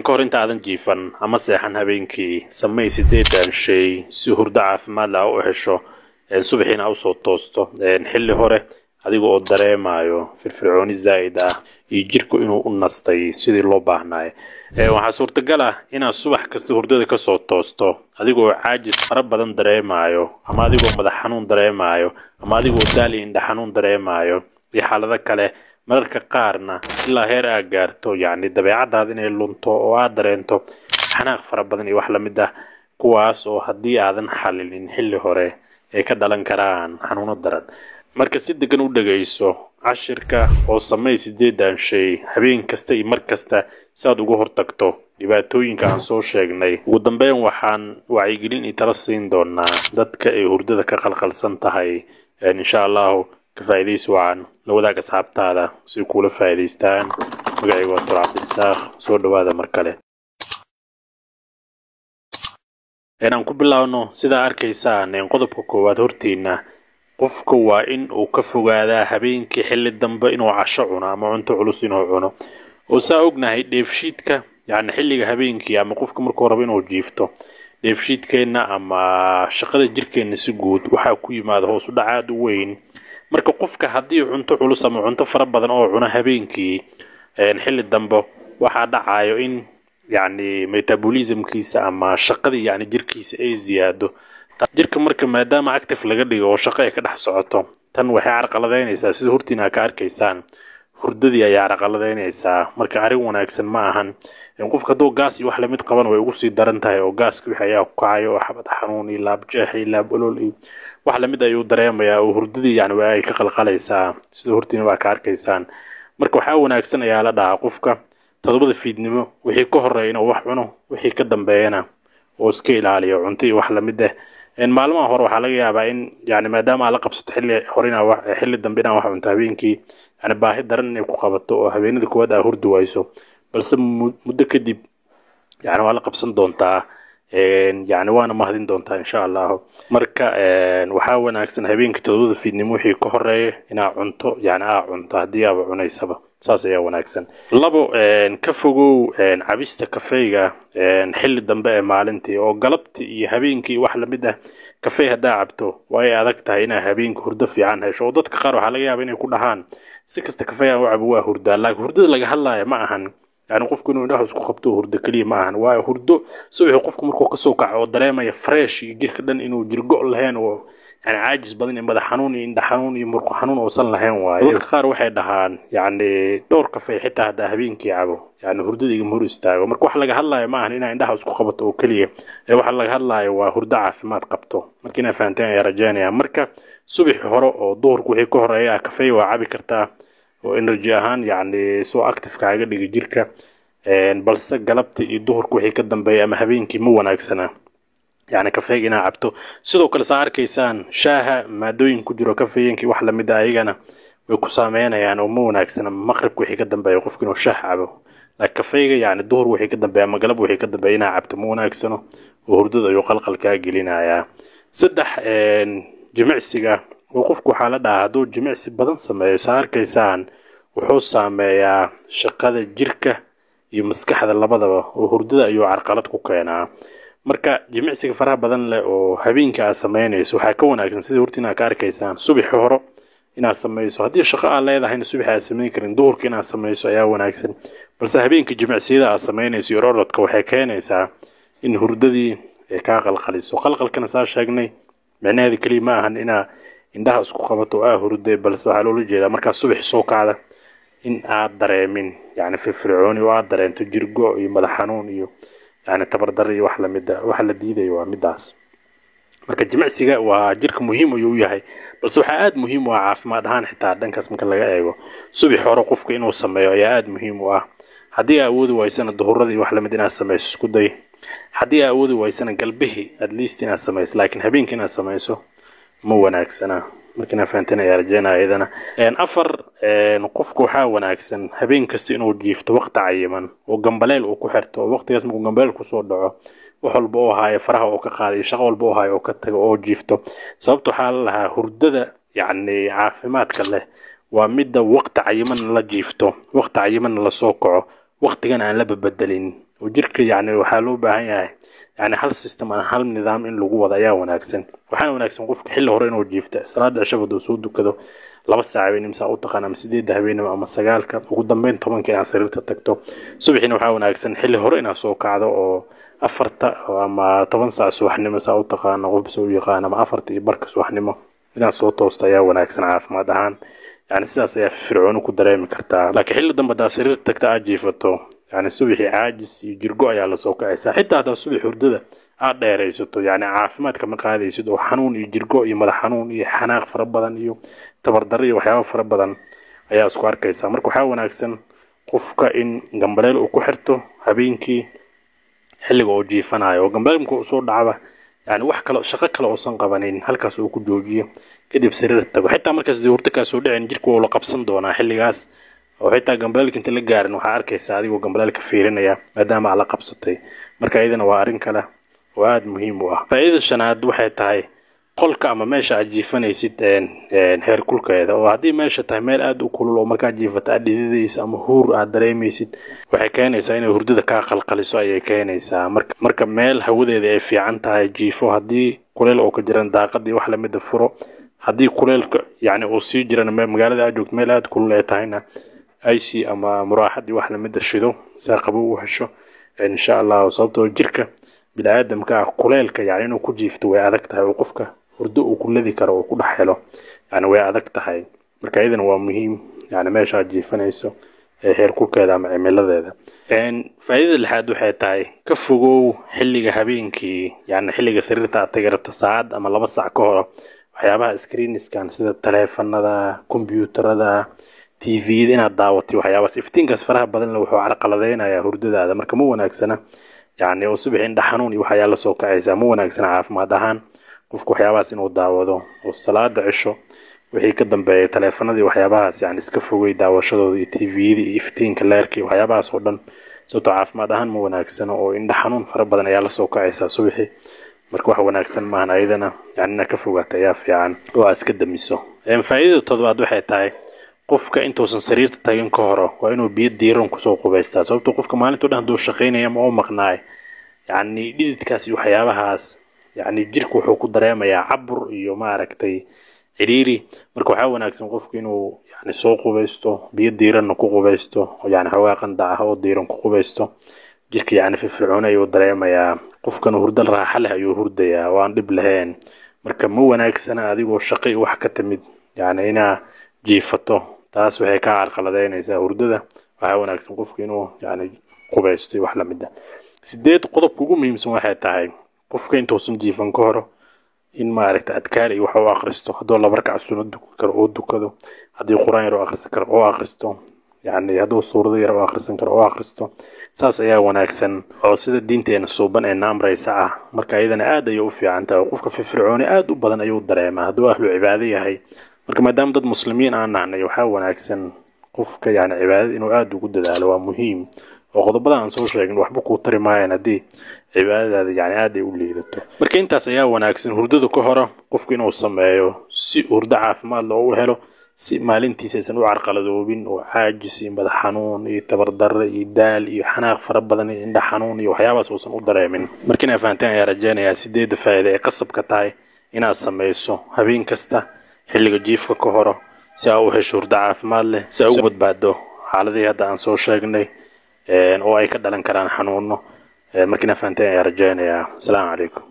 kahor inta aadan jiifan ama seexan habeenkii samay 8 shay si hurdo caafimaad leh u hesho subaxina u soo toosto xilli hore adigoo oo dareemayo firfircooni zaid ah iyo jirku inuu u nastay sidii loo baahnaa waxa suurtagal ah inaad subax kasta hurdada ka soo toosto adigoo caajis fara badan dareemayo ama adigoo madax xanuun dareemayo ama adigoo daal indha xanuun dareemayo iyo xaalado kale mararka qaarna ilaa heer aad gaarto yani dabeecadaada inay lunto oo aad dareento xanaaq fara badan iyo wax la mid ah kuwaas oo haddii aadan xalilin xilli hore ay ka dhalan karaan xanuuno daran marka si degan u dhageyso cashirka oo samay 8 shay habeen kasta iyo mar kasta saad ugu hortagto dhibaatooyinka aan soo sheegnay ugu dambeyn waxaan wacyigelin iyo talo siin doonaa dadka ay hurdada ka qalqalsan tahay insha Allah كفايديس وعن لو ذاك أصحابتها سيكون فايديستان مقعي وطلع في الساخ صور هذا مركله أنا نقول بالله إنه سيدا أركيسان ينقضب كوكوات هرتينا قفكو وإن وكفو هذا هبين كي حل الدنب إنه عشعنا ما عنتو علوس إنه عنا وساوقنا هيد ديفشيتك يعني حلي هبين كي أما قفكو مركو ربين وجيفتو ديفشيتك إنا أما شقد الجركي نسجود وحاكوي ماذا هو صدع عاد وين marka qofka hadii cunto culus ama cunto fara badan oo cuna habeenkii xilli dambe waxa dhacayo in yani metabolismkiisa ama shaqadii yani jirkiisa ay ziyaado jirka marka maadaama active laga dhigo oo shaqo ay ka dhex socoto tan waxay carqaladeynaysaa sida hurtina ka arkaysaan hurdadii ay carqaladeynaysaa marka arin wanaagsan ma ahan in qofka doo gaas iyo wax la mid qaban way ugu sii daran tahay oo gaaska wixii ayaa ku kacayo oo xabad xanuun iyo laab jeexi laab olol iyo wax la mid ayuu dareemayaa oo hurdadii yani way ka qalqalaysaa sida hurtina waa ka arkaysaan marka waxa wanaagsan ayaa la dhahaa qofka 7 fiidnimo wixii ka horeeyna wax cuno wixii ka dambeeyana oo iska ilaaliyo cunto iyo wax la mid ah in maalmaha hore waxa laga yaabaa in yani maadaama la qabsato xilli horina wax xilli dambena wax cunto habeenkii yani baahi daran inay ku qabato oo habeenada koowaad ah hurdu wayso balse muddo kadib yani waa la qabsan doontaa يعني وانا مهدين دونتا ان شاء الله marka waxa wanaagsan habeenkii 7 fiidnimo wixii ka horeeyay ina cunto yani cunto hadii aad cunaysaba saas ayaa wanaagsan labo ka fogow cabista kafeega xilli dambe ee maalintii oo galabtii iyo habeenkii wax la mid ah kafee hadaa cabto way adag tahay ina habeenkii hurdo fiican hesho dadka qaar waxa laga yaabaa inay ku dhahaan si kasta kafee aan u cabo waa hurda laakiin hurdada laga hadlayo ma ahan يعني قفكو إنه إنه يسقط خبطه هرد كلية معهن وهردو سوي قفكو مركو كسوكع ودريما يفريش يجيك كدن إنه يرجع لهن و يعني عاجز بدن بدأ حنوني إن حنوني مركو حنون وصل لهن واي خار واحد دهان يعني دور كفي حتى هذا هبين كيعبو يعني هردو دي جمهور استاغ ومركو حلقة هلا معهن إنه عنده يسقط خبطه كلية وحلقة هلا وهردع في ما تقبطه ممكن فانتين يا رجاني مركا صبح هراء دور كوهي كهر يا كفي وعبي كرتا وإنرجي أهان يعني سو أكتف كعجة لجيركا بلس قلبت الظهر كوحي كدم بيا مهبينكي مو وناكسنا يعني كفايجنا عبتو سدو كل سعر كيسان شاها ما دوين كجرو كفاينكي وحلا مدايجنا وكسامينا يعني ومو وناكسنا مغرب كوحي كدم بيا وقفكنو شاه عبو لكن كفايجا يعني الظهر وحي كدم بيا مقلب وحي كدم بينا عبتو مو وناكسنا وهردو يقلقل كاجلنا يا سدح جمعسيجا وقفكو حالة هادو جمعسي بدن سمايو سعر كيسان وحو ساميا شقادة جيركا iyo maskaxda labadaba oo hurdada ayuu carqalad ku keenaa marka jimicsiga faraha badan leh oo habeenka aad sameynayso waxa ka wanaagsan sida hurtina ka arkaysaan subax hore inaad sameyso hadii shaqo aad leedahay subax aad sameyn karin duhurka inaad sameyso ayaa wanaagsan balse habeenka jimicsiyada aad sameynayso iyo rorodka waxay keenaysaa in hurdadii ay ka qalqaliso qalqalkana saa sheegnay macnaheedu kaliya ma ahan indhaha isku qabato hurday balse waxa loo jeedaa marka subax soo kacda in aad dareemin يعني في فرعوني وعذر أنت جرجو يمدحنون يعني تبردر يوحلا مدة وحلا ديدا يوامداس مركز جمع سجا وجرك مهم ويوياهي بس وحاد مهم وعاف ما دهان حتى عدن كاس ممكن لقى أيوه صبح حرقوف كإنه سمايا ياد مهم حدي أود ويسنا الظهر دي وحلا مدينة سمايس سكودي حدي أود ويسنا قلبه أدليست ناس سمايس لكن هبين كنا سمايسه مو ناكسنا markina faantana ya rajayna ayadana afar qofku waxa wanaagsan habeen kasta inuu jiifto waqti cayiman oo gambaleel uu ku xirto waqtigaas markuu gambaleel ku soo dhaco wax walba oo haay faraha oo ka qaaday shaqo walba oo haay oo ka tago oo jiifto sababtoo xal laha hurdada yani caafimaadka leh waa mid waqti cayiman la jiifto waqti cayiman la soo kaco waqtigan aan la bedelin وجيرك يعني وحالو باهي يعني هل سيستم أنا هل نظام إن لجوا وضعيه وناكسن وحنا وناكسن قف حل هورين وجيفته صلاة عشاء بدوسود وكذا لبا ساعة بين مساء وتقنا مسديد ذهبين أما سجالك وقدام بين طبعا كان سريرة التكتو صبحين وحاول ناكسن حل هورين سوق عذا أو أفرت أما طبعا ساعة سوحنا مساء وتقنا قف بسوي قانا ما أفرت يبرك سوحنا ما إلى صوت توستيا وناكسن عارف ما دهان يعني سياسة فرعون وكدرهم كرتا لكن حل دم بدا سريرة التكتا أجيفته يعني الصبح عاجز يجرقوا على سوق عيسى حتى هذا الصبح وردده aad dheeraysato yani caafimaadka ma qaadaysid oo xanuun iyo jirgo iyo madax xanuun iyo xanaaq fara badan iyo tabardarro iyo waxyaabo fara badan ayaa isku arkaysa marka waxa wanaagsan qofka in gambaleel uu ku xirto habeenkii xilliga uu jiifanayo gambaleelku uu soo dhacba yani wax kale shaqo kale oo san qabanin halkaas uu ku joojiyo kadib sariirta tago xitaa markaas dawrta ka soo dhicin jirku uu la qabsan doonaa xilligaas oo xitaa gambaleelka inta la gaarin waxa arkaysa adigoo gambaleelka fiirinaya maadaama la qabsatay marka iyadana waa arin kale واد مهم واه فإذا شناد waxay tahay qolka ama meesha aad jiifanaysid heer kulkeeda oo hadii meesha tahay meel aad u kulul oo marka jiifata aad dhididaysa ama huur aad dareemaysid waxay keenaysaa inay hurdada ka qalqaliso ayay keenaysaa marka meel hawadeeda ay fiican tahay jiifo hadii kuleel oo ka jiran daaqadii wax la mid furo hadii kuleelka yani uu sii jiran magaalada aad joogto meel aad kulul ay tahayna IC ama muraaxadii wax la mid shido saaqabo u hesho insha Allah sababtoo jirka بالعادم كلالك يعني إنه كجيفت ويعذكتها وقفك هردوء كل ذي كرو وكل حلو يعني ويعذكتها مركا إذن هو مهم يعني ما يشاء جيفنا يسو هير كل كذا مع عمل ذا يعني فإذا الحادو حيتاي كفجو حلقة هبينكي يعني حلقة سريرة تجرب تصعد أما الله بس عكورة وحيابها سكرين سكان سيد التلفون هذا كمبيوتر هذا تي في دينا الدعوتي وحيابها سيفتين كسفرها بدل لو على قلدينا يا هردو هذا مركا مو ناكسنا يعني وصبح عند حنون يوحي على سوق عيسى مو ناقصنا عارف ما دهان قفكو حياباس إنه دعوضه والصلاة عشوا وحي كدم بتلفون دي وحياباس يعني سكفوا دعوشوا دي تي في دي إفتين كلاركي وحياباس ودن سوتو عارف ما دهان مو ناقصنا وعند حنون فرب بدنا على سوق عيسى صبحي مركوح وناقصنا معنا أيضا يعني نكفوا تياف يعني وأسكدم يسو يعني فائدة تضبط وحي تاي qofka intuusan sariirta tagin ka hor waa inuu biyo diiran ku soo qubaystaa sababtoo qofka maalinta dhan duu shaqeynaya ma oo maqnaay yani dhididkaas iyo waxyaabahaas yani jirku wuxuu ku dareemayaa cabur iyo ma aragtay ciriiri marka waxa wanaagsan qofku inuu yani soo qubaysto biyo diiran ku qubaysto oo yani hawa qandaca oo diiran ku qubaysto jirka yani firfircoon ayuu dareemayaa qofkan hurdo raaxo leh ayuu hurdayaa waan dhib lahayn marka ma wanaagsana adigoo shaqay wax ka timid yani ina jiifato taas waxay ka carqaladeynaysaa hurdada waxa wanaagsan qofku inuu yani qubaystay wax la mid ah sideed qodobka ugu muhiimsan waxay tahay qofka intuusan jiifan ka hor in ma aragta adkaar iyo wax uu akhristo hadoo la barka sunnada karo oo dukado hadii quraan yar oo akhrisan karo oo akhristo yani hadoo suurada yar oo akhrisan karo oo akhristo saas ayaa wanaagsan oo sida diinteena suuban ee naamraysa ah marka ayadana aad ay u fiican tahay qofka firfircooni aad u badan ayuu dareemaa hadoo ahlu cibaado yahay marka maadaama dad muslimiin aan nahnay waxa wanaagsan qofka yani cibaadada inuu aad ugu dadaalo waa muhiim oo qodobada aan soo sheegin waxba ku tari maayaan hadii cibaadada yani aad ay u liidato marka intaas ayaa wanaagsan hurdada ka hor qofku inuu sameeyo si hurdo caafimaad loo helo si maalintiisa aysan u carqaladoobin oo caajis iyo madax xanuun iyo tabardarro iyo daal iyo xanaaq fara badan iyo indha xanuun iyo waxyaabaas uusan u dareemin marka inay fahantaan ayaa rajaynayaa sideed faa'iido ee qasabka tahay inaad sameeyso habeen kasta xilliga jiifka ka hor si aad u hesho hurdo caafimaad leh si aad uga badbaado xaaladii hadda aan soo sheegnay oo ay ka dhalan karaan xanuuno markina fahanteen ayaa rajaynayaa. Assalaamu calaykum.